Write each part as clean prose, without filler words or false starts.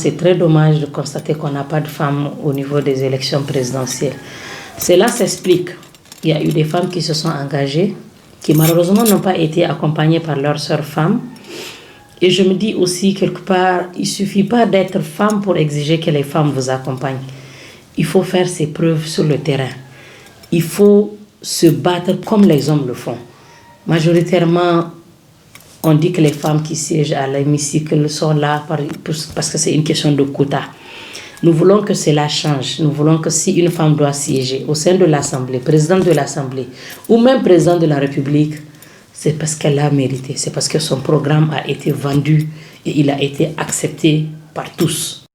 c'est très dommage de constater qu'on n'a pas de femmes au niveau des élections présidentielles. Cela s'explique. Il y a eu des femmes qui se sont engagées, qui malheureusement n'ont pas été accompagnées par leurs sœurs femmes. Et je me dis aussi, quelque part, il ne suffit pas d'être femme pour exiger que les femmes vous accompagnent. Il faut faire ses preuves sur le terrain. Il faut se battre comme les hommes le font. Majoritairement, on dit que les femmes qui siègent à l'hémicycle sont là parce que c'est une question de quota. Nous voulons que cela change. Nous voulons que si une femme doit siéger au sein de l'Assemblée, présidente de l'Assemblée ou même président de la République, c'est parce qu'elle l'a mérité. C'est parce que son programme a été vendu et il a été accepté par tous.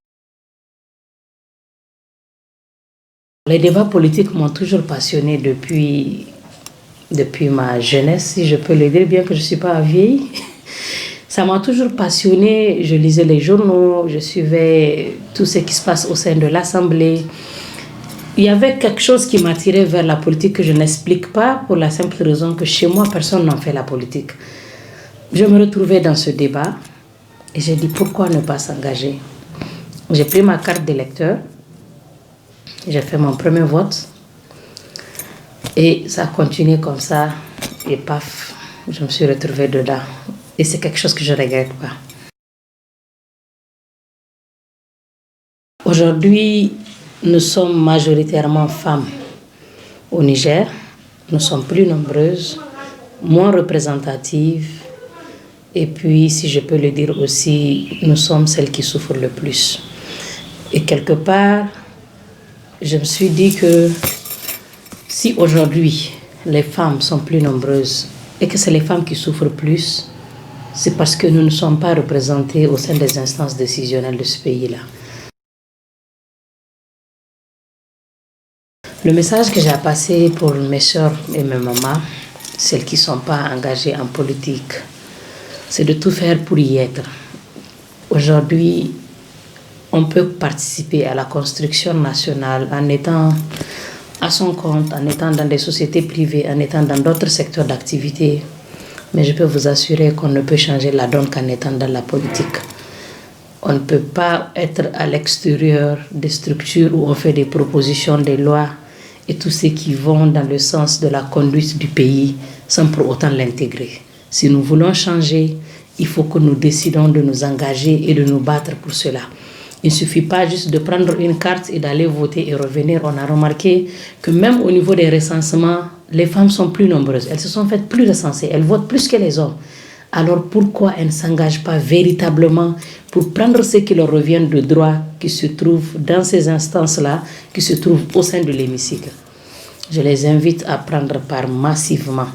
Les débats politiques m'ont toujours passionnée depuis ma jeunesse, si je peux le dire, bien que je ne suis pas vieille. Ça m'a toujours passionnée. Je lisais les journaux, je suivais tout ce qui se passe au sein de l'Assemblée. Il y avait quelque chose qui m'attirait vers la politique que je n'explique pas pour la simple raison que chez moi, personne n'en fait la politique. Je me retrouvais dans ce débat et j'ai dit pourquoi ne pas s'engager. J'ai pris ma carte d'électeur, j'ai fait mon premier vote et ça a continué comme ça et paf, je me suis retrouvée dedans. Et c'est quelque chose que je ne regrette pas. Aujourd'hui, nous sommes majoritairement femmes au Niger. Nous sommes plus nombreuses, moins représentatives. Et puis, si je peux le dire aussi, nous sommes celles qui souffrent le plus. Et quelque part, je me suis dit que si aujourd'hui, les femmes sont plus nombreuses et que c'est les femmes qui souffrent plus, c'est parce que nous ne sommes pas représentés au sein des instances décisionnelles de ce pays-là. Le message que j'ai à passer pour mes soeurs et mes mamans, celles qui ne sont pas engagées en politique, c'est de tout faire pour y être. Aujourd'hui, on peut participer à la construction nationale en étant à son compte, en étant dans des sociétés privées, en étant dans d'autres secteurs d'activité. Mais je peux vous assurer qu'on ne peut changer la donne qu'en étant dans la politique. On ne peut pas être à l'extérieur des structures où on fait des propositions, des lois et tout ce qui vont dans le sens de la conduite du pays sans pour autant l'intégrer. Si nous voulons changer, il faut que nous décidons de nous engager et de nous battre pour cela. Il ne suffit pas juste de prendre une carte et d'aller voter et revenir. On a remarqué que même au niveau des recensements, les femmes sont plus nombreuses. Elles se sont faites plus recensées. Elles votent plus que les hommes. Alors pourquoi elles ne s'engagent pas véritablement pour prendre ce qui leur revient de droit qui se trouve dans ces instances-là, qui se trouvent au sein de l'hémicycle? Je les invite à prendre part massivement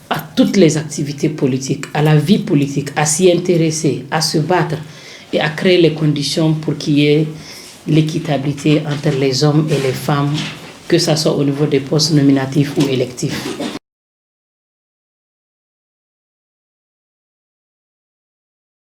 à toutes les activités politiques, à la vie politique, à s'y intéresser, à se battre et à créer les conditions pour qu'il y ait l'équitabilité entre les hommes et les femmes, que ce soit au niveau des postes nominatifs ou électifs.